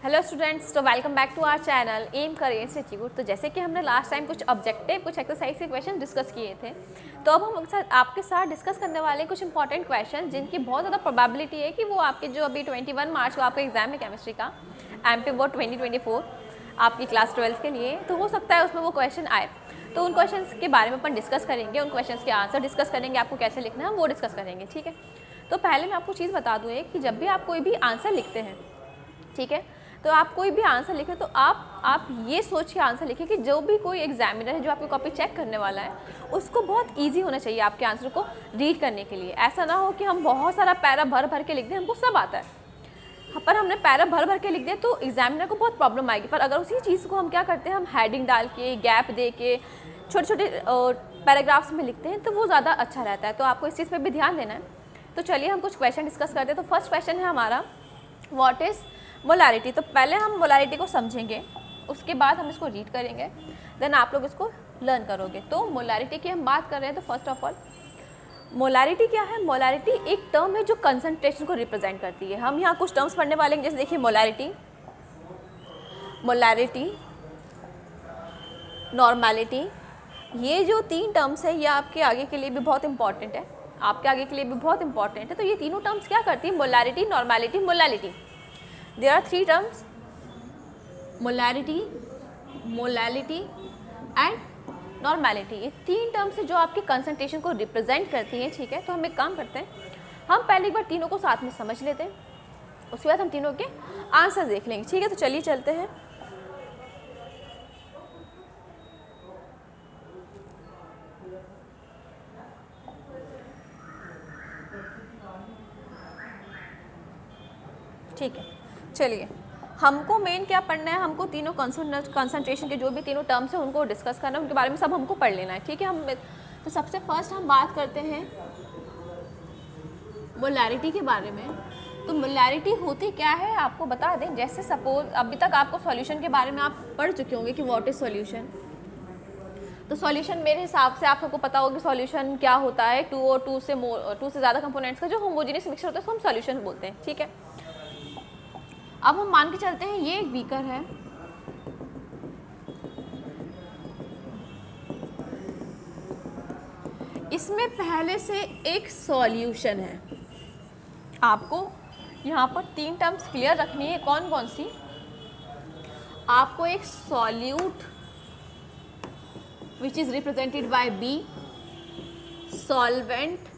Hello students, तो welcome back to our channel M career institute. तो जैसे कि हमने लास्ट टाइम कुछ ऑब्जेक्टिव, कुछ एक्सरसाइज के क्वेश्चन डिस्कस किए थे, तो अब हम आपके साथ डिस्कस करने वाले कुछ इंपॉर्टेंट क्वेश्चन जिनकी बहुत ज़्यादा प्रोबेबिलिटी है कि वो आपके जो अभी 21 मार्च को आपका एग्जाम है केमिस्ट्री का एमपी बोर्ड 2024 आपकी क्लास 12 के लिए, तो हो सकता है उसमें वो क्वेश्चन आए। तो उन क्वेश्चंस के बारे में अपन डिस्कस करेंगे, उन क्वेश्चंस के आंसर डिस्कस करेंगे, आपको कैसे लिखना है वो डिस्कस करेंगे। ठीक है, तो पहले मैं आपको चीज़ बता दूँ कि जब भी आप कोई भी आंसर लिखते हैं, ठीक है, तो आप कोई भी आंसर लिखें तो आप ये सोच के आंसर लिखें कि जो भी कोई एग्जामिनर है जो आपकी कॉपी चेक करने वाला है उसको बहुत इजी होना चाहिए आपके आंसर को रीड करने के लिए। ऐसा ना हो कि हम बहुत सारा पैरा भर भर के लिख दें, हमको सब आता है पर हमने पैरा भर भर के लिख दिया तो एग्जामिनर को बहुत प्रॉब्लम आएगी। पर अगर उसी चीज़ को हम क्या करते हैं, हम हेडिंग डाल के, गैप दे के, छोटे छोटे पैराग्राफ्स में लिखते हैं तो वो ज़्यादा अच्छा रहता है। तो आपको इस चीज़ पर भी ध्यान देना है। तो चलिए हम कुछ क्वेश्चन डिस्कस करते हैं। तो फर्स्ट क्वेश्चन है हमारा, व्हाट इज़ मोलारिटी। तो पहले हम मोलारिटी को समझेंगे, उसके बाद हम इसको रीड करेंगे, देन आप लोग इसको लर्न करोगे। तो मोलारिटी की हम बात कर रहे हैं तो फर्स्ट ऑफ ऑल मोलारिटी क्या है। मोलारिटी एक टर्म है जो कंसंट्रेशन को रिप्रेजेंट करती है। हम यहाँ कुछ टर्म्स पढ़ने वाले हैं, जैसे देखिए मोलारिटी, नॉर्मेलिटी। ये जो तीन टर्म्स है ये आपके आगे के लिए भी बहुत इंपॉर्टेंट है, आपके आगे के लिए भी बहुत इंपॉर्टेंट है। तो ये तीनों टर्म्स क्या करती है, molarity, normality, molality. There are three terms, molarity, molality and normality। ये तीन टर्म्स है जो आपके कंसंट्रेशन को रिप्रेजेंट करती हैं। ठीक है, तो हम एक काम करते हैं, हम पहले एक बार तीनों को साथ में समझ लेते हैं, उसके बाद हम तीनों के आंसर देख लेंगे। ठीक है, तो चलिए चलते हैं। ठीक है, चलिए हमको मेन क्या पढ़ना है, हमको तीनों कंसंट्रेशन के जो भी तीनों टर्म्स हैं उनको डिस्कस करना है, उनके बारे में सब हमको पढ़ लेना है। ठीक है, हम तो सबसे फर्स्ट हम बात करते हैं मोलारिटी के बारे में। तो मोलारिटी होती क्या है आपको बता दें। जैसे सपोज अभी तक आपको सॉल्यूशन के बारे में आप पढ़ चुके होंगे कि व्हाट इज सॉल्यूशन। तो सॉल्यूशन मेरे हिसाब से आप सबको पता होगा कि सॉल्यूशन क्या होता है, टू और टू से ज़्यादा कंपोनेंट्स का जो होमोजेनियस मिक्सचर होता है उसको हम सॉल्यूशन बोलते हैं। ठीक है, अब हम मान के चलते हैं ये एक बीकर है, इसमें पहले से एक सॉल्यूशन है। आपको यहाँ पर तीन टर्म्स क्लियर रखनी है। कौन कौन सी, आपको एक solute which is represented by B, solvent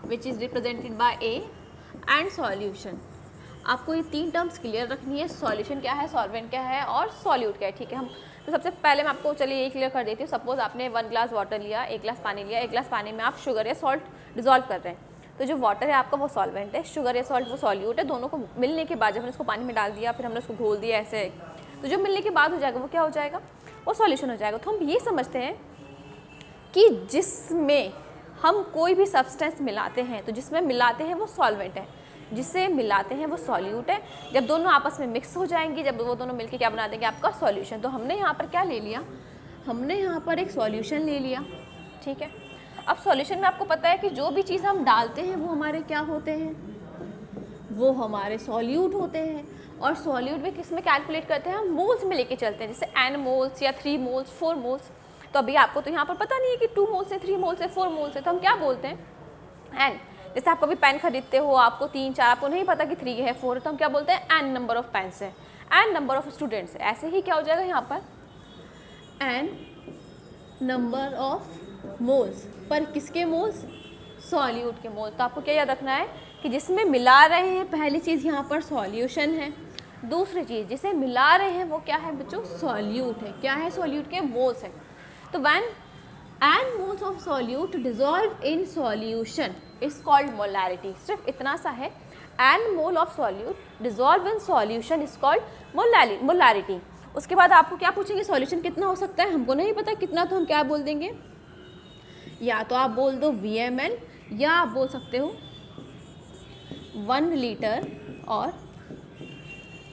which is represented by A and solution. आपको ये तीन टर्म्स क्लियर रखनी है, सॉल्यूशन क्या है, सॉल्वेंट क्या है और सॉल्यूट क्या है। ठीक है, हम तो सबसे पहले मैं आपको चलिए ये क्लियर कर देती हूँ। सपोज आपने 1 ग्लास वाटर लिया, 1 ग्लास पानी लिया, 1 ग्लास पानी में आप शुगर या सॉल्ट डिजोल्व कर रहे हैं। तो जो वाटर है आपका वो सॉल्वेंट है, शुगर या सॉल्ट वो सॉल्यूट है। दोनों को मिलने के बाद जब हमने उसको पानी में डाल दिया, फिर हमने उसको घोल दिया ऐसे, तो जो मिलने के बाद हो जाएगा वो क्या हो जाएगा, वो सॉल्यूशन हो जाएगा। तो हम ये समझते हैं कि जिसमें हम कोई भी सब्सटेंस मिलाते हैं तो जिसमें मिलाते हैं वो सॉल्वेंट है, जिसे मिलाते हैं वो सॉल्यूट है। जब दोनों आपस में मिक्स हो जाएंगी, जब वो दोनों मिलके क्या बना देंगे, आपका सॉल्यूशन। तो हमने यहाँ पर क्या ले लिया, हमने यहाँ पर एक सॉल्यूशन ले लिया। ठीक है, अब सॉल्यूशन में आपको पता है कि जो भी चीज़ हम डालते हैं वो हमारे क्या होते हैं, वो हमारे सॉल्यूट होते हैं। और सॉल्यूट भी किस में कैलकुलेट करते हैं, हम मोल्स में लेके चलते हैं, जैसे n मोल्स या 3 मोल्स 4 मोल्स। तो अभी आपको तो यहाँ पर पता नहीं है कि 2 मोल्स है, 3 मोल्स है, 4 मोल्स है, तो हम क्या बोलते हैं, n। जैसे आप कभी पेन खरीदते हो, आपको 3 4, आपको नहीं पता कि 3 है 4 है, तो हम क्या बोलते हैं, n नंबर ऑफ पेन्स है, n नंबर ऑफ स्टूडेंट्स है। ऐसे ही क्या हो जाएगा यहाँ पर, n नंबर ऑफ मोल्स, पर किसके मोल्स, सॉल्यूट के मोल्स। तो आपको क्या याद रखना है कि जिसमें मिला रहे हैं, पहली चीज़ यहाँ पर सॉल्यूशन है, दूसरी चीज़ जिसे मिला रहे हैं वो क्या है बच्चों, सॉल्यूट है। क्या है, सॉल्यूट के मोल्स है। तो when n moles of solute dissolve in solution is called molarity। सिर्फ इतना सा है, n mole of solute dissolve in solution is called molarity। उसके बाद आपको क्या पूछेंगे, सॉल्यूशन कितना हो सकता है, हमको नहीं पता कितना, तो हम क्या बोल देंगे, या तो आप बोल दो VMN, या आप बोल सकते हो 1 लीटर और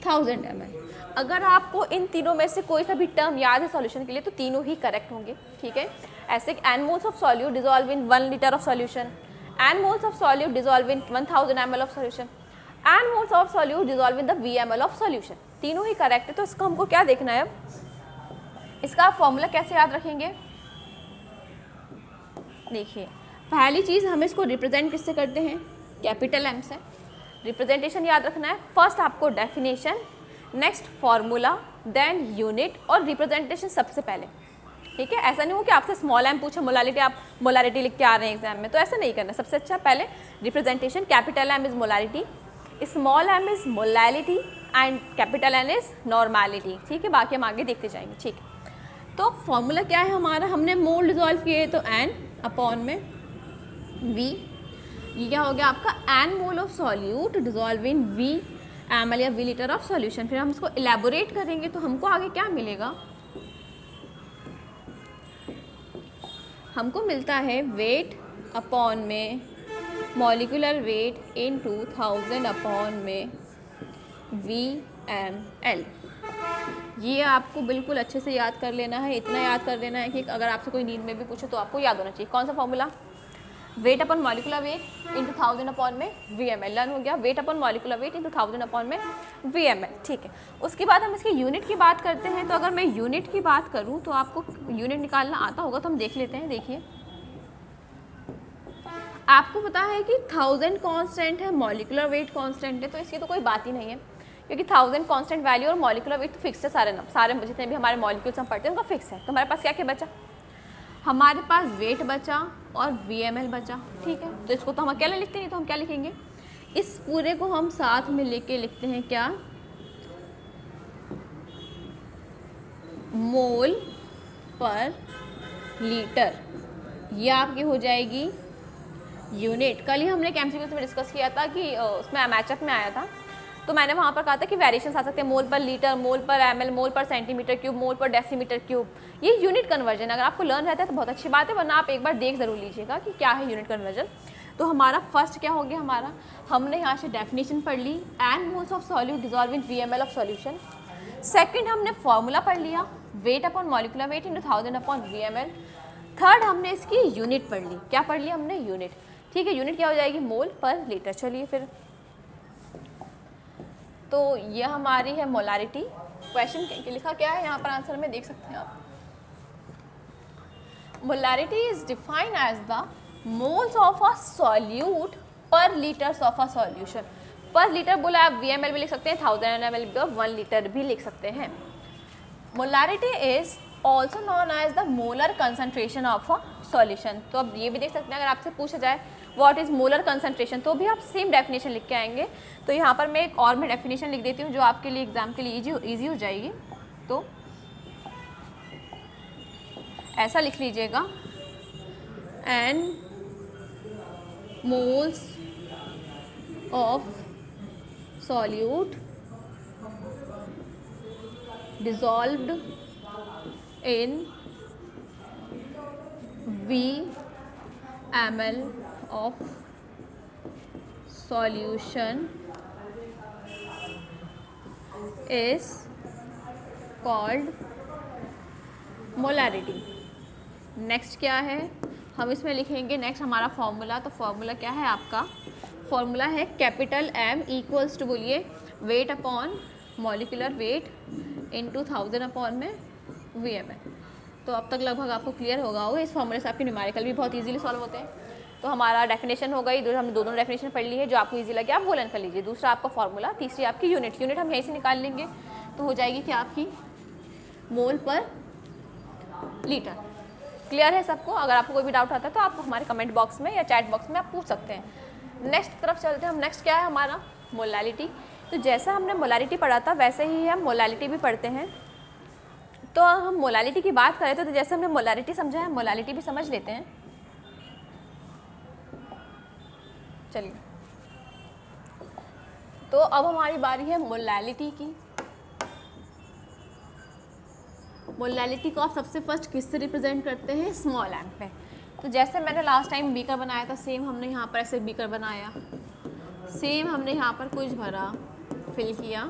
1000 ml। अगर आपको इन तीनों में से कोई सा भी टर्म याद है सॉल्यूशन के लिए तो तीनों ही करेक्ट होंगे। ठीक है, ऐसे n moles of solute dissolve in 1 liter of solution, n moles of solute dissolve in 1000 ml of solution, n moles of solute dissolve in the VML of solution। तीनों ही करेक्ट है। तो इसका हमको क्या देखना है, अब इसका आप फॉर्मूला कैसे याद रखेंगे। देखिए पहली चीज़ हम इसको रिप्रेजेंट किससे करते हैं, कैपिटल एम से। रिप्रेजेंटेशन याद रखना है, फर्स्ट आपको definition, next formula, then unit और रिप्रेजेंटेशन सबसे पहले, ठीक है। ऐसा नहीं हो कि आपसे स्मॉल एम पूछे मोलारिटी, आप मोलारिटी लिख के आ रहे हैं एग्जाम में, तो ऐसा नहीं करना। सबसे अच्छा पहले representation, capital M is molarity, small M is molality and capital N is normality, ठीक है। बाकी हम आगे देखते जाएंगे, ठीक है। तो फॉर्मूला क्या है हमारा, हमने मोल डिजॉल्व किए तो एन अपॉन में वी, ये क्या हो गया आपका n mole of solute dissolve in V ml या वी लीटर ऑफ सॉल्यूशन। फिर हम इसको इलेबोरेट करेंगे तो हमको आगे क्या मिलेगा, हमको मिलता है वेट अपॉन में मॉलिक्यूलर वेट इन 2000 अपॉन में VmL। ये आपको बिल्कुल अच्छे से याद कर लेना है, इतना याद कर लेना है कि अगर आपसे कोई नींद में भी पूछे तो आपको याद होना चाहिए। कौन सा फॉर्मूला, वेट अपन मॉलिक्यूलर वेट इंटू 1000 अपॉन में VmL। लर्न हो गया, वेट अपन मॉलिक्यूलर वेट इंटू 1000 अपॉन में VmL, ठीक है। उसके बाद हम इसकी यूनिट की बात करते हैं। तो अगर मैं यूनिट की बात करूं तो आपको यूनिट निकालना आता होगा, तो हम देख लेते हैं। देखिए आपको पता है कि 1000 कांस्टेंट है, मॉलिक्यूलर वेट कांस्टेंट है, तो इसकी तो कोई बात ही नहीं है, क्योंकि 1000 कांस्टेंट वैल्यू और मॉलिक्यूलर वेट तो फिक्स है, सारे जितने भी हमारे मॉलिक्यूल्स हम पढ़ते हैं उनका फिक्स है। तो हमारे पास क्या क्या बचा, हमारे पास वेट बचा और VmL बचा, ठीक है। तो इसको तो हम अकेले लिखते हैं, तो हम क्या लिखेंगे, इस पूरे को हम साथ में लेके लिखते हैं क्या, मोल पर लीटर। ये आपकी हो जाएगी यूनिट। कल ही हमने MCQ में डिस्कस किया था कि उसमें मैचअप में आया था, तो मैंने वहाँ पर कहा था कि वेरिएशंस आ सकते हैं, मोल पर लीटर, मोल पर ml, मोल पर सेंटीमीटर क्यूब, मोल पर डेसीमीटर क्यूब। ये यूनिट कन्वर्जन अगर आपको लर्न रहता है तो बहुत अच्छी बात है, वरना आप एक बार देख जरूर लीजिएगा कि क्या है यूनिट कन्वर्जन। तो हमारा फर्स्ट क्या हो गया, हमारा हमने यहाँ से डेफिनेशन पढ़ ली, n moles of solute dissolve in VmL of solution. Second हमने फॉर्मूला पढ़ लिया, weight upon molecular weight into 1000 upon VmL। Third हमने इसकी यूनिट पढ़ ली, क्या पढ़ लिया हमने, यूनिट, ठीक है। यूनिट क्या हो जाएगी, मोल पर लीटर। चलिए फिर, तो ये हमारी है मोलारिटी। क्वेश्चन लिखा क्या है यहाँ पर आंसर में देख सकते हैं आप, molarity is defined as the moles of a solute per litres of a solution. Per litre बोला आप VmL भी लिख सकते हैं, 1000 ml भी, 1 लीटर भी लिख सकते हैं। Molarity is also known as the molar concentration of a solution. तो अब ये भी देख सकते हैं, अगर आपसे पूछा जाए व्हाट इज मोलर कंसंट्रेशन, तो भी आप सेम डेफिनेशन लिख के आएंगे। तो यहाँ पर मैं एक और मैं डेफिनेशन लिख देती हूँ जो आपके लिए एग्जाम के लिए इजी हो जाएगी। तो ऐसा लिख लीजिएगा, n moles of solute dissolved in VmL of solution is called molarity। Next क्या है, हम इसमें लिखेंगे नेक्स्ट हमारा फॉर्मूला। तो फॉर्मूला क्या है आपका, फॉर्मूला है कैपिटल M इक्वल्स टू, बोलिए, wait upon molecular weight into 1000 upon में VmL। तो अब तक लगभग आपको क्लियर होगा हो, इस फॉर्मूले से आपके न्यूमेरिकल भी बहुत इजीली सॉल्व होते हैं। तो हमारा डेफिनेशन हो गई, हमने दोनों डेफिनेशन पढ़ ली है, जो आपको इजी लगे आप वो लर्न कर लीजिए। दूसरा आपका फॉर्मूला, तीसरी आपकी यूनिट। यूनिट हम यहीं से निकाल लेंगे, तो हो जाएगी क्या आपकी, मोल पर लीटर। क्लियर है सबको? अगर आपको कोई भी डाउट आता है तो आप हमारे कमेंट बॉक्स में या चैट बॉक्स में आप पूछ सकते हैं। नेक्स्ट तरफ चलते हैं हम। नेक्स्ट क्या है हमारा, मोलैलिटी। तो जैसा हमने मोलैलिटी पढ़ा था वैसे ही हम मोलैलिटी भी पढ़ते हैं। तो हम मोलैलिटी की बात करें तो जैसे हमने मोलैलिटी समझा है, मोलैलिटी भी समझ लेते हैं। चलिए, तो अब हमारी बारी है मोलैलिटी की। मोलैलिटी को आप सबसे फर्स्ट किससे रिप्रेजेंट करते हैं, स्मॉल एम पे। तो जैसे मैंने लास्ट टाइम बीकर बनाया था, सेम हमने यहाँ पर ऐसे बीकर बनाया, सेम हमने यहाँ पर कुछ भरा, फिल किया।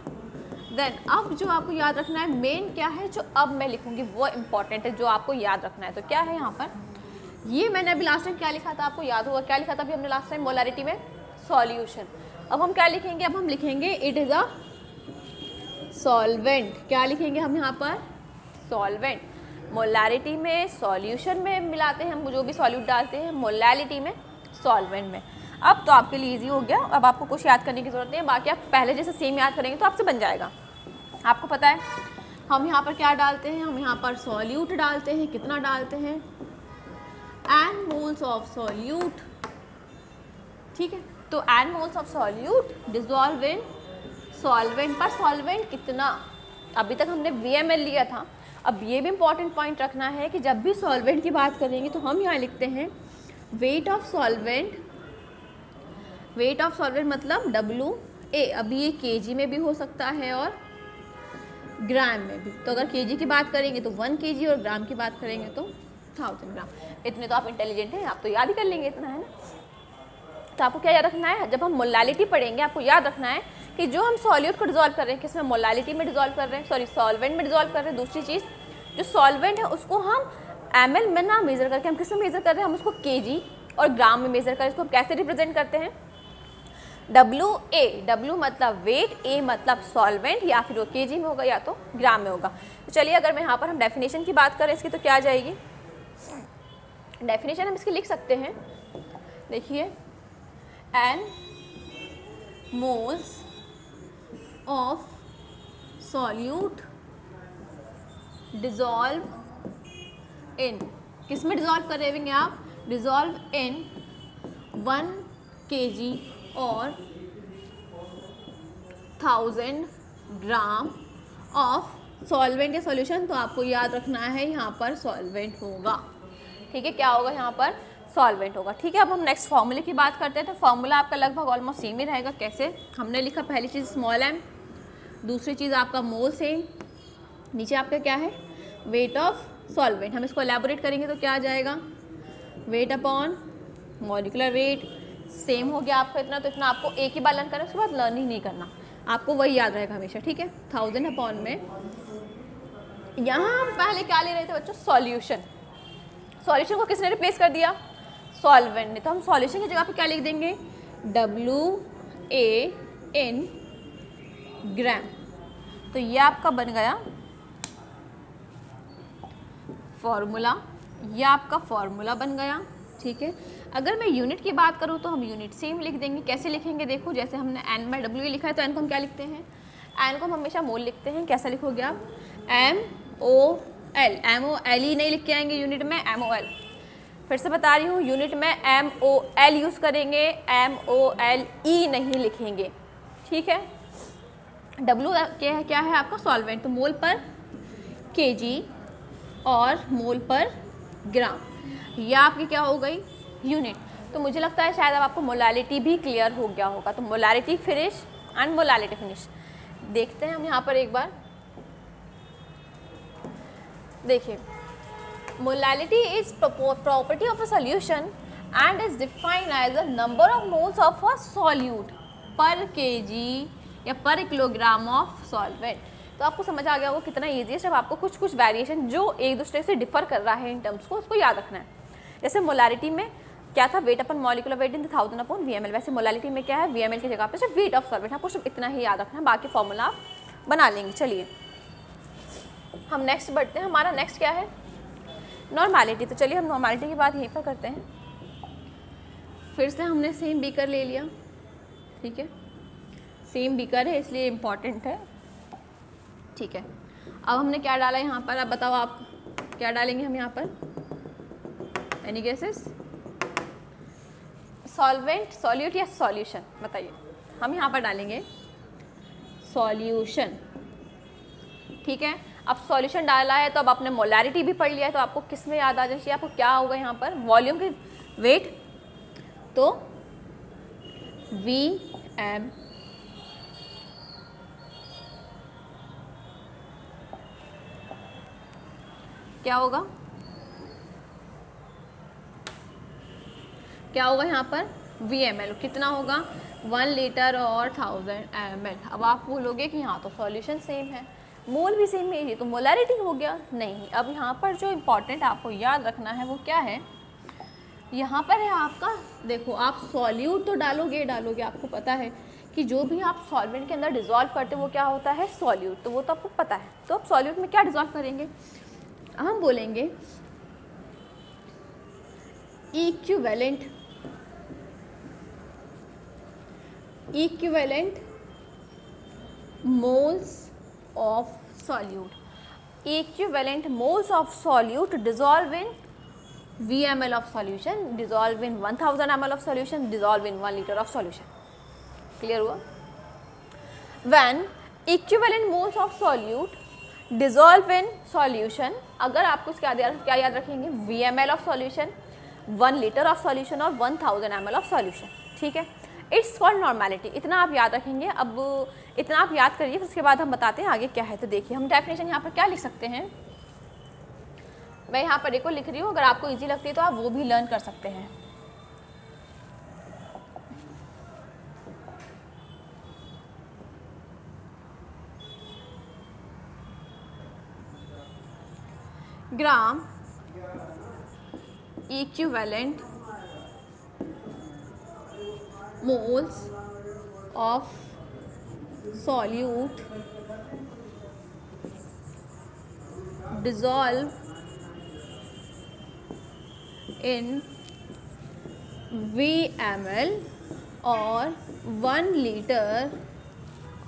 देन अब जो आपको याद रखना है, मेन क्या है जो अब मैं लिखूंगी वो इम्पॉर्टेंट है, जो आपको याद रखना है। तो क्या है यहाँ पर, ये मैंने अभी लास्ट टाइम क्या लिखा था, आपको याद होगा क्या लिखा था अभी हमने लास्ट टाइम मोलैरिटी में, सॉल्यूशन। अब हम क्या लिखेंगे, अब हम लिखेंगे इट इज़ अ सॉल्वेंट, क्या लिखेंगे हम यहाँ पर, सॉल्वेंट। मोलैरिटी में, सॉल्यूशन में मिलाते हैं हम जो भी सॉल्यूट डालते हैं, मोलैलिटी में, सॉल्वेंट में। अब तो आपके लिए इजी हो गया, अब आपको कुछ याद करने की ज़रूरत नहीं है, बाकी आप पहले जैसे सेम याद करेंगे तो आपसे बन जाएगा। आपको पता है हम यहाँ पर क्या डालते हैं, हम यहाँ पर सॉल्यूट डालते हैं, कितना डालते हैं, n मोल्स ऑफ सॉल्यूट, ठीक है। तो n moles of solute dissolve in solvent, पर सॉल्वेंट कितना, अभी तक हमने VML लिया था। अब ये भी इम्पॉर्टेंट पॉइंट रखना है कि जब भी सॉल्वेंट की बात करेंगे तो हम यहाँ लिखते हैं wait of solvent, wait of solvent मतलब WA। अभी ये kg में भी हो सकता है और ग्राम में भी। तो अगर kg की बात करेंगे तो 1 kg और ग्राम की बात करेंगे तो 1000 ग्राम। इतने तो आप इंटेलिजेंट हैं, आप तो याद ही कर लेंगे, इतना है ना। तो आपको क्या याद रखना है, जब हम मोलैलिटी पढ़ेंगे आपको याद रखना है कि जो हम सॉल्यूट को डिसॉल्व कर रहे हैं, किसमें, मोलैलिटी में डिसॉल्व कर रहे हैं, सॉरी सॉल्वेंट में डिसॉल्व कर रहे हैं। दूसरी चीज़, जो सॉल्वेंट है उसको हम ml में ना मेज़र करके हम किस में मेज़र कर रहे हैं, हम उसको kg और ग्राम में मेज़र करें। इसको हम कैसे रिप्रेजेंट करते हैं, WA, W मतलब वेट, A मतलब सॉल्वेंट, या फिर वो kg में होगा या तो ग्राम में होगा। तो चलिए अगर मैं यहाँ पर हम डेफिनेशन की बात करें इसकी तो क्या आ जाएगी, डेफिनेशन हम इसकी लिख सकते हैं, देखिए n moles of solute dissolve in, किस में डिसॉल्व करेंगे आप, डिसॉल्व इन 1 kg और 1000 ग्राम ऑफ सॉल्वेंट या सॉल्यूशन। तो आपको याद रखना है यहाँ पर सॉल्वेंट होगा, ठीक है, क्या होगा यहाँ पर, सॉल्वेंट होगा, ठीक है। अब हम नेक्स्ट फार्मूले की बात करते हैं। तो फार्मूला आपका लगभग ऑलमोस्ट सेम ही रहेगा। कैसे, हमने लिखा पहली चीज़ स्मॉल m, दूसरी चीज़ आपका मोल सेम, नीचे आपका क्या है, वेट ऑफ सॉल्वेंट। हम इसको एलैबोरेट करेंगे तो क्या आ जाएगा, wait upon molecular wait, same हो गया आपका इतना। तो इतना आपको एक ही बार लर्न करना, उसके बाद लर्न ही नहीं करना, आपको वही याद रहेगा हमेशा, ठीक है। 1000 अपॉन में, यहाँ हम पहले क्या ले रहे थे बच्चों, सॉल्यूशन। सॉल्यूशन को किसने रिप्लेस कर दिया, सॉल्वेंट ने। तो हम सॉल्यूशन की जगह पे क्या लिख देंगे, WA इन ग्राम। तो ये आपका बन गया फॉर्मूला, ये आपका फॉर्मूला बन गया, ठीक है। अगर मैं यूनिट की बात करूँ तो हम यूनिट सेम लिख देंगे। कैसे लिखेंगे, देखो जैसे हमने n/W लिखा है तो n को हम क्या लिखते हैं, n को हम हमेशा मोल लिखते हैं। कैसा लिखोगे आप, MOL, MOL ही नहीं लिख के आएंगे यूनिट में, MOL। फिर से बता रही हूँ, यूनिट में MOL यूज़ करेंगे, MOLE नहीं लिखेंगे, ठीक है। W क्या है आपका, सॉल्वेंट, तो मोल पर kg और मोल पर ग्राम, यह आपकी क्या हो गई, यूनिट। तो मुझे लगता है शायद अब आपको मोलैलिटी भी क्लियर हो गया होगा। तो molality finish and molality finish देखते हैं हम यहाँ पर एक बार। देखिए, molality is property of a solution and is defined as a number of moles of a solute per kg या पर किलोग्राम ऑफ सॉल्वेंट। तो आपको समझ आ गया होगा कितना ईजी है। जब आपको कुछ वेरिएशन जो एक दूसरे से डिफर कर रहा है इन टर्म्स को, उसको याद रखना है। जैसे मोलैरिटी में क्या था, वेट अपन मॉलिक्यूलर वेट इन 1000 अपॉन VML, वैसे मोलैलिटी में क्या है, VML की जगह पे सिर्फ वेट ऑफ सॉल्वेंट। आपको सिर्फ इतना ही याद रखना है, बाकी फॉर्मूला आप बना लेंगे। चलिए हम नेक्स्ट बढ़ते हैं। हमारा नेक्स्ट क्या है, नॉर्मैलिटी। तो चलिए हम नॉर्मैलिटी की बात यहीं पर करते हैं। फिर से हमने सेम बीकर ले लिया, ठीक है, सेम बीकर है इसलिए इम्पॉर्टेंट है, ठीक है। अब हमने क्या डाला यहाँ पर, अब बताओ आप क्या डालेंगे हम यहाँ पर, एनी गेसेस, सॉल्वेंट, सॉल्यूट या सॉल्यूशन, बताइए। हम यहाँ पर डालेंगे सॉल्यूशन, ठीक है। अब सॉल्यूशन डाला है तो अब आपने मोलैरिटी भी पढ़ लिया है, तो आपको किस में याद आ जाना चाहिए, आपको क्या होगा यहाँ पर, वॉल्यूम की वेट, तो VM, क्या होगा, क्या होगा यहाँ पर, VML कितना होगा, 1 लीटर और 1000 ml। अब आप बोलोगे कि यहाँ तो सॉल्यूशन सेम है, मोल भी सेम है, ये तो मोलैरिटी हो गया। नहीं, अब यहाँ पर जो इम्पॉर्टेंट आपको याद रखना है वो क्या है, यहाँ पर है आपका, देखो आप सॉल्यूट तो डालोगे, आपको पता है कि जो भी आप सॉल्वेंट के अंदर डिज़ोल्व करते हो वो क्या होता है, सॉल्यूट, तो वो तो आपको पता है। तो अब सॉल्यूट में क्या डिज़ोल्व करेंगे, हम बोलेंगे equivalent moles of solute, equivalent moles of solute dissolve in VmL of solution, dissolve in 1000 ml of solution, dissolve in 1 liter of solution। clear हुआ? When equivalent moles of solute dissolve in solution, अगर आपको इसका क्या याद रखेंगे, VmL of solution, 1 liter of solution और 1000 ml of solution, ठीक है। इट्स कॉल्ड नॉर्मेलिटी, इतना आप याद रखेंगे। अब इतना आप याद करिए, फिर उसके बाद हम बताते हैं आगे क्या है। तो देखिए हम डेफिनेशन यहाँ पर क्या लिख सकते हैं, मैं यहाँ पर देखो लिख रही हूँ, अगर आपको इजी लगती है तो आप वो भी लर्न कर सकते हैं। Gram equivalent moles of solute dissolve in VmL और 1 liter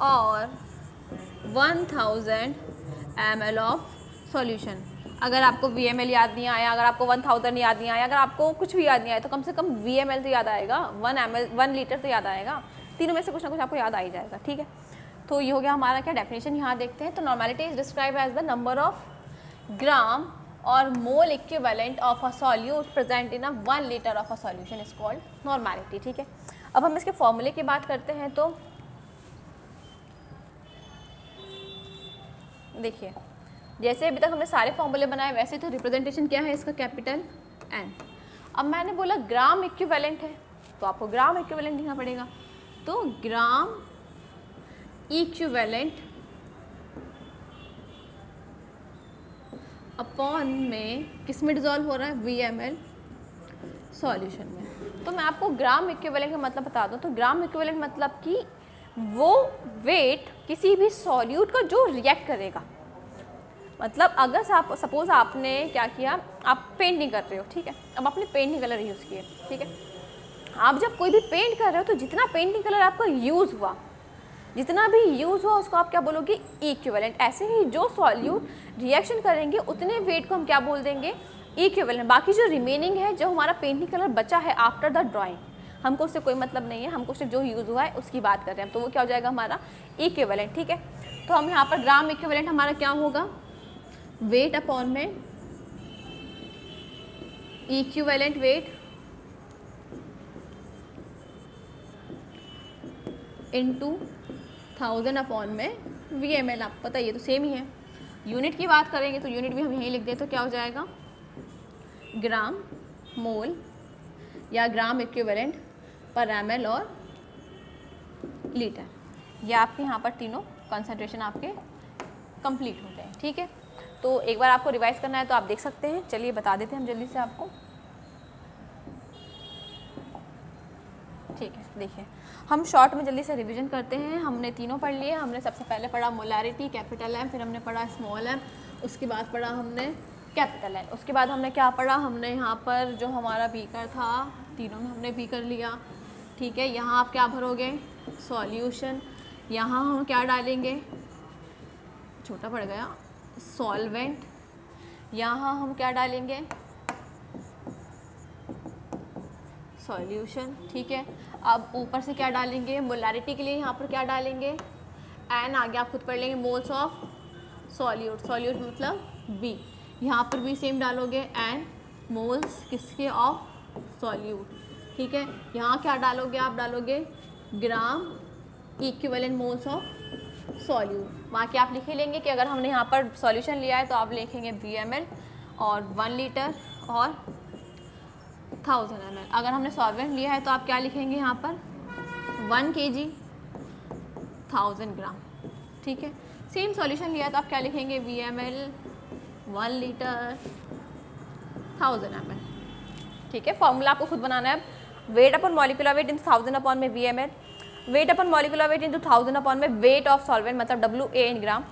और 1000 ml of solution। अगर आपको VmL याद नहीं आया, अगर आपको 1000 याद नहीं आया, अगर आपको कुछ भी याद नहीं आया तो कम से कम VmL तो याद आएगा, 1 लीटर तो याद आएगा, तीनों में से कुछ ना कुछ आपको याद आ ही जाएगा, ठीक है। तो ये हो गया हमारा क्या डेफिनेशन, यहाँ देखते हैं। तो normality is describe as the number of gram और mole equivalent of a solute present in a 1 litre of a solution is called normality, ठीक है। अब हम इसके फॉर्मूले की बात करते हैं। तो देखिए जैसे अभी तक हमने सारे फॉर्मूले बनाए, वैसे तो रिप्रेजेंटेशन क्या है इसका, कैपिटल एन। अब मैंने बोला ग्राम इक्विवेलेंट है तो आपको ग्राम इक्विवेलेंट लिखना पड़ेगा। तो ग्राम इक्विवेलेंट अपॉन में किस में डिज़ोल्व हो रहा है, VmL सॉल्यूशन में। तो मैं आपको ग्राम इक्विवेलेंट का मतलब बता दूं। तो ग्राम इक्विवेलेंट मतलब कि वो वेट किसी भी सॉल्यूट का जो रिएक्ट करेगा। मतलब अगर सपोज आपने क्या किया, आप पेंटिंग कर रहे हो, ठीक है। अब आपने पेंटिंग कलर यूज़ किए, ठीक है। आप जब कोई भी पेंट कर रहे हो तो जितना पेंटिंग कलर आपका यूज़ हुआ, जितना भी यूज़ हुआ उसको आप क्या बोलोगे, इक्विवेलेंट। ऐसे ही जो सॉल्यूट रिएक्शन करेंगे उतने वेट को हम क्या बोल देंगे, इक्विवेलेंट। बाकी जो रिमेनिंग है, जो हमारा पेंटिंग कलर बचा है आफ्टर द ड्राइंग, हमको उससे कोई मतलब नहीं है, हमको सिर्फ जो यूज़ हुआ है उसकी बात कर रहे हैं। तो वो क्या हो जाएगा हमारा इक्विवेलेंट, ठीक है। तो हम यहाँ पर ग्राम इक्विवेलेंट हमारा क्या होगा, वेट अपॉन में इक्विवेलेंट वेट इनटू 1000 अपॉन में VmL। आपको पता है ये तो सेम ही है। यूनिट की बात करेंगे तो यूनिट भी हम यहीं लिख दें, तो क्या हो जाएगा, ग्राम मोल या ग्राम इक्विवेलेंट पर ml और लीटर। ये आपके यहाँ पर तीनों कंसंट्रेशन आपके कंप्लीट होते हैं, ठीक है। तो एक बार आपको रिवाइज करना है तो आप देख सकते हैं। चलिए बता देते हैं हम जल्दी से आपको, ठीक है। देखिए हम शॉर्ट में जल्दी से रिवीजन करते हैं। हमने तीनों पढ़ लिए। हमने सबसे पहले पढ़ा मोलारिटी कैपिटल M, फिर हमने पढ़ा स्मॉल m, उसके बाद पढ़ा हमने कैपिटल N, उसके बाद हमने क्या पढ़ा, हमने यहाँ पर जो हमारा बीकर था, तीनों में हमने बीकर लिया, ठीक है। यहाँ आप क्या भरोगे, सॉल्यूशन, यहाँ हम क्या डालेंगे, छोटा पड़ गया, सॉल्वेंट, यहाँ हम क्या डालेंगे, सॉल्यूशन, ठीक है। अब ऊपर से क्या डालेंगे, मोलारिटी के लिए यहाँ पर क्या डालेंगे, एन, आगे आप खुद पढ़ लेंगे, मोल्स ऑफ सॉल्यूट, सॉल्यूट मतलब बी, यहाँ पर भी सेम डालोगे, एन मोल्स किसके, ऑफ सॉल्यूट, ठीक है। यहाँ क्या डालोगे, आप डालोगे gram equivalent moles of solute. बाकी आप लिख ही लेंगे कि अगर हमने यहाँ पर सॉल्यूशन लिया है तो आप लिखेंगे VmL और 1 लीटर और 1000 ml। अगर हमने सॉल्वेंट लिया है तो आप क्या लिखेंगे यहाँ पर 1 kg 1000 ग्राम, ठीक है। सेम सॉल्यूशन लिया है तो आप क्या लिखेंगे, VmL 1 लीटर 1000 ml, ठीक है। फॉर्मूला आपको खुद बनाना है। वेट अपॉन मॉलिक्यूलर वेट इन 1000 अपॉन में VmL, वेट अपन मॉलिकुलर वेट इंटू 1000 अपॉन में वेट ऑफ सॉल्वेंट मतलब WA इन ग्राम,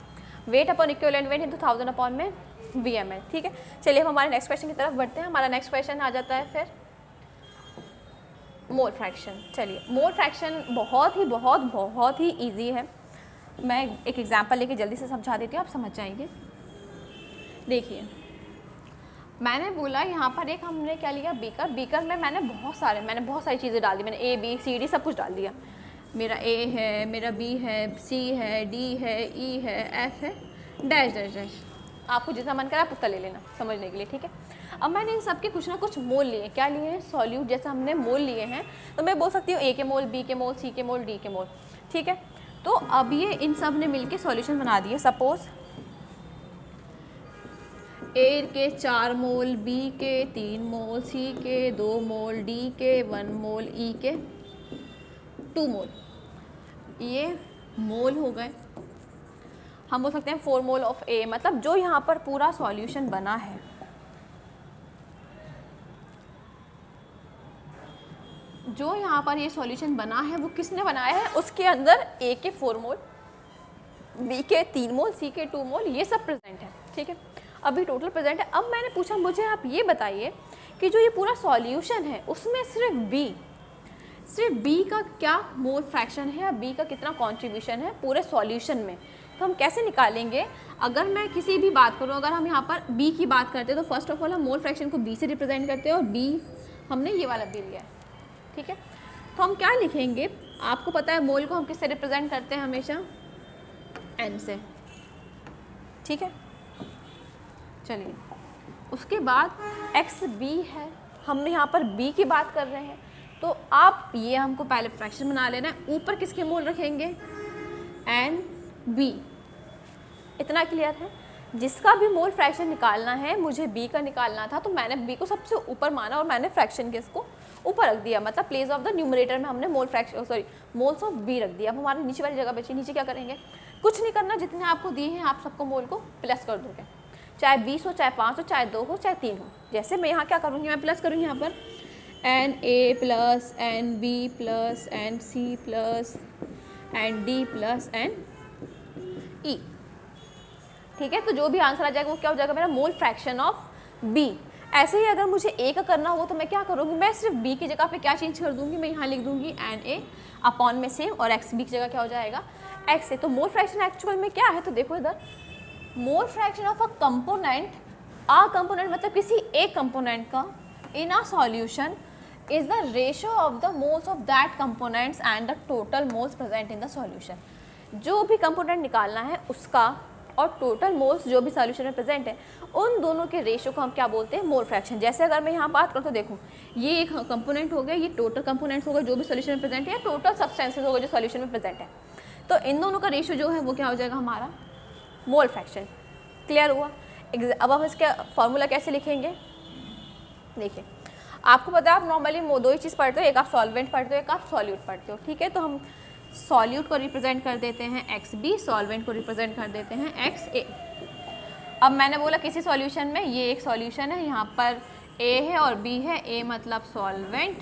वेट अपन इक्विवेलेंट वेट इंटू 1000 अपॉन में VML। ठीक है, चलिए हम हमारे नेक्स्ट क्वेश्चन की तरफ बढ़ते हैं। हमारा नेक्स्ट क्वेश्चन आ जाता है फिर मोल फ्रैक्शन। चलिए मोल फ्रैक्शन बहुत ही ईजी है। मैं एक एग्जांपल लेके जल्दी से समझा देती हूँ, आप समझ जाएंगे। देखिए मैंने बोला यहाँ पर एक हमने क्या लिया बीकर, बीकर में मैंने बहुत सारी चीज़ें डाल दी, मैंने A B C D सब कुछ डाल दिया। मेरा A है, मेरा B है, C है, D है, E है, F है, डैश डैश डैश, आपको जितना मन करे आप उतना ले लेना समझने के लिए। ठीक है, अब मैंने इन सब के कुछ ना कुछ मोल लिए, क्या लिए हैं सॉल्यूट, जैसे हमने मोल लिए हैं तो मैं बोल सकती हूँ A के मोल, B के मोल, C के मोल, D के मोल। ठीक है, तो अब ये इन सब ने मिलके सॉल्यूशन बना दिए। सपोज A के 4 मोल, B के 3 मोल, C के 2 मोल, D के 1 मोल, E के 2 मोल, ये मोल हो गए। हम बोल सकते हैं 4 मोल ऑफ A, मतलब जो यहाँ पर पूरा सॉल्यूशन बना है, जो यहाँ पर ये सॉल्यूशन बना है वो किसने बनाया है, उसके अंदर A के 4 मोल, B के 3 मोल, C के 2 मोल, ये सब प्रेजेंट है। ठीक है, अभी टोटल प्रेजेंट है। अब मैंने पूछा मुझे आप ये बताइए कि जो ये पूरा सॉल्यूशन है उसमें सिर्फ B का क्या मोल फ्रैक्शन है या B का कितना कंट्रीब्यूशन है पूरे सॉल्यूशन में, तो हम कैसे निकालेंगे। अगर मैं किसी भी बात करूँ, अगर हम यहाँ पर B की बात करते हैं तो फर्स्ट ऑफ ऑल हम मोल फ्रैक्शन को B से रिप्रेजेंट करते हैं और B हमने ये वाला B लिया है। ठीक है, तो हम क्या लिखेंगे, आपको पता है मोल को हम किससे रिप्रेजेंट करते हैं हमेशा, N से। ठीक है, चलिए उसके बाद XB है, हमने यहाँ पर B की बात कर रहे हैं तो आप ये हमको पहले फ्रैक्शन बना लेना है, ऊपर किसके मोल रखेंगे NB। इतना क्लियर है। जिसका भी मोल फ्रैक्शन निकालना है, मुझे B का निकालना था तो मैंने B को सबसे ऊपर माना और मैंने फ्रैक्शन के इसको ऊपर रख दिया, मतलब प्लेस ऑफ द न्यूमरेटर में हमने मोल्स ऑफ B रख दिया। अब हमारी नीचे वाली जगह बची, नीचे क्या करेंगे, कुछ नहीं करना, जितने आपको दिए हैं आप सबको मोल को प्लस कर दोगे, चाहे 20 हो, चाहे 5 हो, चाहे 2 हो, चाहे 3 हो। जैसे मैं यहाँ क्या करूँगी, मैं प्लस करूँगी यहाँ पर NA plus NB plus NC plus ND plus NE। ठीक है, तो जो भी आंसर आ जाएगा वो क्या हो जाएगा, मेरा मोल फ्रैक्शन ऑफ B। ऐसे ही अगर मुझे A का करना हो तो मैं क्या करूँगी, मैं सिर्फ B की जगह पे क्या चेंज कर दूँगी, मैं यहाँ लिख दूँगी NA अपॉन में सेम, और XB की जगह क्या हो जाएगा XA। तो मोल फ्रैक्शन एक्चुअल में क्या है, तो देखो इधर mole fraction of a component मतलब किसी एक कंपोनेंट का in a solution is the ratio of the moles of that components and the total moles present in the solution. जो भी कंपोनेंट निकालना है उसका और टोटल मोल्स जो भी सॉल्यूशन में प्रेजेंट है, उन दोनों के रेशियो को हम क्या बोलते हैं, मोल फ्रैक्शन। जैसे अगर मैं यहाँ बात करूँ तो देखो ये एक कंपोनेंट हो गया, ये टोटल कंपोनेंट्स हो गए जो भी सॉल्यूशन में प्रेजेंट है, टोटल सब्सटेंसेस हो गए जो सॉल्यूशन में प्रेजेंट है। तो इन दोनों का रेशियो जो है वो क्या हो जाएगा हमारा मोल फ्रैक्शन। क्लियर हुआ। अब हम इसका फॉर्मूला कैसे लिखेंगे, देखिए आपको पता है आप नॉर्मली दो ही चीज़ पढ़ते हो, एक आप सॉल्वेंट पढ़ते हो, एक आप सॉल्यूट पढ़ते हो। ठीक है, तो हम सॉल्यूट को रिप्रेजेंट कर देते हैं XB, सॉल्वेंट को रिप्रेजेंट कर देते हैं XA। अब मैंने बोला किसी सॉल्यूशन में, ये एक सॉल्यूशन है, यहाँ पर A है और B है, A मतलब सॉल्वेंट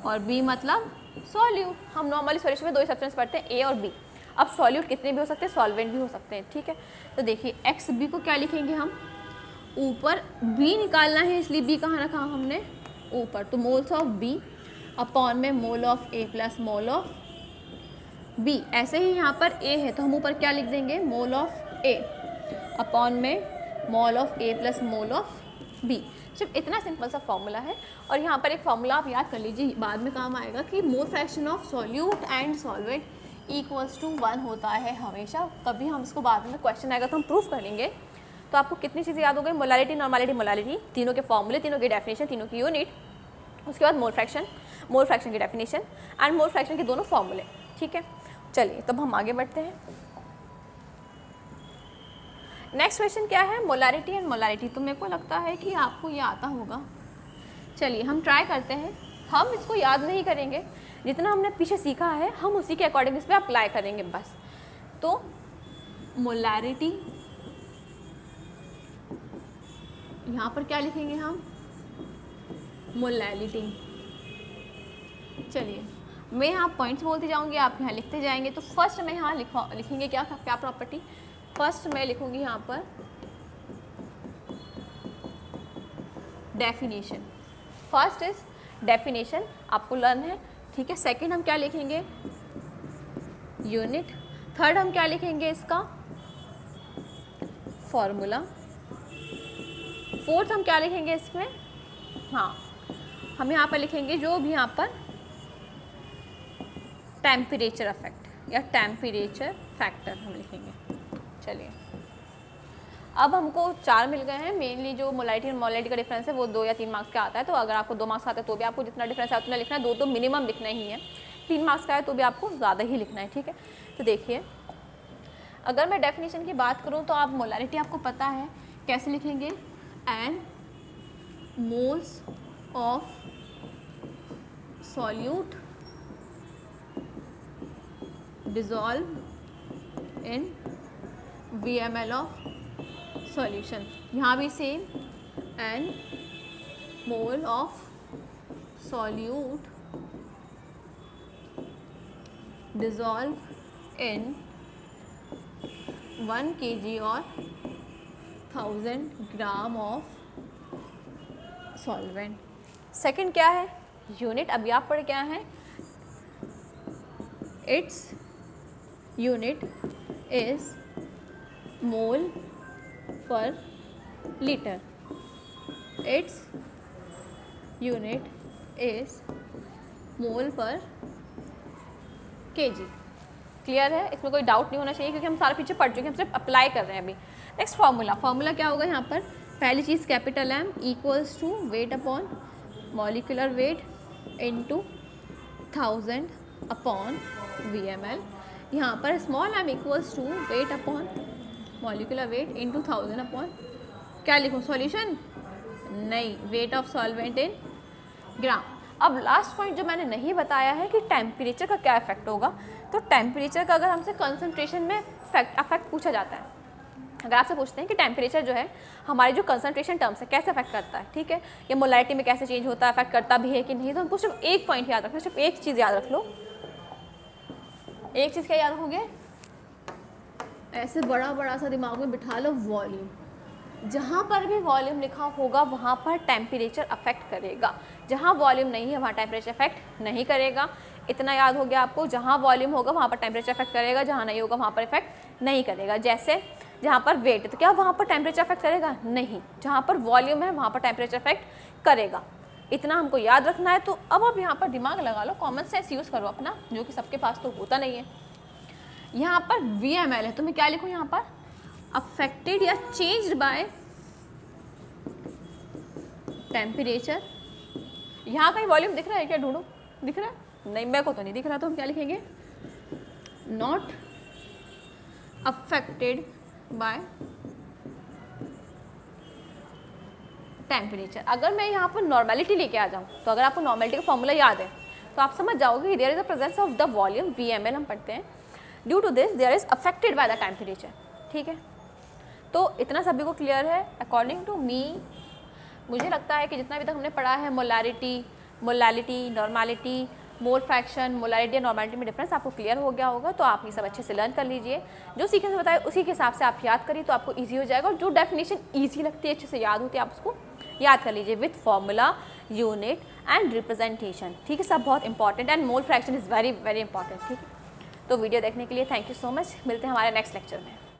और B मतलब सॉल्यूट। हम नॉर्मली सॉल्यूशन में दो ही सब्सटेंस पढ़ते हैं, A और B। अब सॉल्यूट कितने भी हो सकते हैं, सॉल्वेंट भी हो सकते हैं। ठीक है, तो देखिए XB को क्या लिखेंगे हम, ऊपर B निकालना है इसलिए B कहाँ रखा हमने ऊपर, तो मोल्स ऑफ B अपॉन में mole of A plus mole of B। ऐसे ही यहाँ पर A है तो हम ऊपर क्या लिख देंगे, मोल ऑफ A अपॉन में mole of A plus mole of B। सिर्फ इतना सिंपल सा फॉर्मूला है। और यहाँ पर एक फॉर्मूला आप याद कर लीजिए, बाद में काम आएगा कि mole fraction of solute and solvent equals to 1 होता है हमेशा। कभी हम इसको बाद में क्वेश्चन आएगा तो हम प्रूफ करेंगे। तो आपको कितनी चीज़ें याद हो गई, मोलारिटी, नॉर्मलिटी, मोलारिटी, तीनों के फॉर्मूले, तीनों की डेफिनेशन, तीनों की यूनिट, उसके बाद मोल फ्रैक्शन की डेफिनेशन एंड मोल फ्रैक्शन के दोनों फॉर्मूले। ठीक है, चलिए तब हम आगे बढ़ते हैं। नेक्स्ट क्वेश्चन क्या है, मोलारिटी एंड मोलारिटी। तो मेरे को लगता है कि आपको ये आता होगा। चलिए हम ट्राई करते हैं। हम इसको याद नहीं करेंगे, जितना हमने पीछे सीखा है हम उसी के अकॉर्डिंग इस पर अप्लाई करेंगे बस। तो मोलारिटी, यहाँ पर क्या लिखेंगे हम, मोलैलिटी। चलिए मैं यहाँ पॉइंट्स बोलती जाऊँगी, आप यहाँ लिखते जाएंगे। तो फर्स्ट मैं यहाँ लिखेंगे क्या क्या प्रॉपर्टी, फर्स्ट मैं लिखूँगी यहाँ पर डेफिनेशन। फर्स्ट इज डेफिनेशन, आपको लर्न है, ठीक है। सेकंड हम क्या लिखेंगे, यूनिट। थर्ड हम क्या लिखेंगे, इसका फॉर्मूला। फोर्थ हम क्या लिखेंगे इसमें, हाँ हम यहाँ पर लिखेंगे जो भी यहाँ पर टेम्परेचर इफेक्ट या टेम्परेचर फैक्टर हम लिखेंगे। चलिए अब हमको 4 मिल गए हैं। मेनली जो मोलारिटी और मोलारिटी का डिफरेंस है वो 2 या 3 मार्क्स का आता है। तो अगर आपको 2 मार्क्स का आता है तो भी आपको जितना डिफरेंस है उतना लिखना है, 2 तो मिनिमम लिखना ही है। 3 मार्क्स का है तो भी आपको ज़्यादा ही लिखना है, ठीक है। तो देखिए अगर मैं डेफिनेशन की बात करूँ तो आप मोलारिटी आपको पता है कैसे लिखेंगे, n moles of solute dissolve in VmL of solution. यहाँ भी same, n mole of solute dissolve in 1 kg और 1000 ग्राम ऑफ सॉल्वेंट। सेकंड क्या है, यूनिट। अब यहाँ पर क्या है, इट्स यूनिट इज मोल पर litre. Its unit is mole पर केजी। क्लियर है, इसमें कोई डाउट नहीं होना चाहिए क्योंकि हम सारा पीछे पढ़ चुके हैं, हम सिर्फ अप्लाई कर रहे हैं अभी। नेक्स्ट फार्मूला, फार्मूला क्या होगा यहाँ पर, पहली चीज़ capital M equals to weight upon molecular weight into 1000 upon VmL। यहाँ पर small m equals to weight upon molecular weight into 1000 upon क्या लिखूँ, सॉल्यूशन नहीं, weight of solvent in gram. अब लास्ट पॉइंट जो मैंने नहीं बताया है कि टेम्परेचर का क्या इफेक्ट होगा। तो टेम्परेचर का अगर हमसे कंसंट्रेशन में अफेक्ट पूछा जाता है, अगर आपसे पूछते हैं कि टेम्परेचर जो है हमारी जो कंसंट्रेशन टर्म्स है कैसे अफेक्ट करता है, ठीक है, ये मोलारिटी में कैसे चेंज होता है, अफेक्ट करता भी है कि नहीं, तो हमको सिर्फ एक पॉइंट याद रखना, सिर्फ एक चीज़ याद रख लो। एक चीज़ क्या याद रखोगे, ऐसे बड़ा बड़ा सा दिमाग में बिठा लो, वॉल्यूम। जहाँ पर भी वॉल्यूम लिखा होगा वहाँ पर टेम्परेचर अफेक्ट करेगा, जहाँ वॉल्यूम नहीं है वहाँ टेम्परेचर अफेक्ट नहीं करेगा। इतना याद हो गया आपको, जहाँ वॉल्यूम होगा वहाँ पर टेम्परेचर अफेक्ट करेगा, जहाँ नहीं होगा वहाँ पर इफेक्ट नहीं करेगा। जैसे जहाँ पर वेट है तो क्या वहाँ पर टेम्परेचर अफेक्ट करेगा, नहीं, जहाँ पर वॉल्यूम है वहाँ पर टेम्परेचर अफेक्ट करेगा। इतना हमको याद रखना है। तो अब आप यहाँ पर दिमाग लगा लो, कॉमन सेंस यूज़ करो अपना, जो कि सबके पास तो होता नहीं है। यहाँ पर VmL है तो मैं क्या लिखूँ यहाँ पर, अफेक्टेड या चेंज्ड बाय टेम्परेचर। यहाँ कहीं वॉल्यूम दिख रहा है क्या, ढूंढो, दिख रहा है, नहीं मेरे को तो नहीं दिख रहा। तो हम क्या लिखेंगे, नॉट अफेक्टेड बाय टेम्परेचर। अगर मैं यहाँ पर नॉर्मेलिटी लेके आ जाऊँ, तो अगर आपको नॉर्मेलिटी का फॉर्मूला याद है तो आप समझ जाओगे, there is the presence of the volume VmL हम पढ़ते हैं, due to this there is affected by the temperature, ठीक है। तो इतना सभी को क्लियर है अकॉर्डिंग टू मी। मुझे लगता है कि जितना भी तक हमने पढ़ा है, molality, normality, mole fraction, molarity और नॉर्मेलिटी में डिफरेंस आपको क्लियर हो गया होगा। तो आप ये सब अच्छे से लर्न कर लीजिए, जो सीखने से बताए उसी के हिसाब से आप याद करिए तो आपको ईजी हो जाएगा। और जो डेफिनेशन ईजी लगती है, अच्छे से याद होती है, आप उसको याद कर लीजिए with formula, unit and representation, ठीक है। सब बहुत important, and mole fraction is very very important, ठीक है। तो वीडियो देखने के लिए थैंक यू सो मच। मिलते हैं हमारे नेक्स्ट लेक्चर में।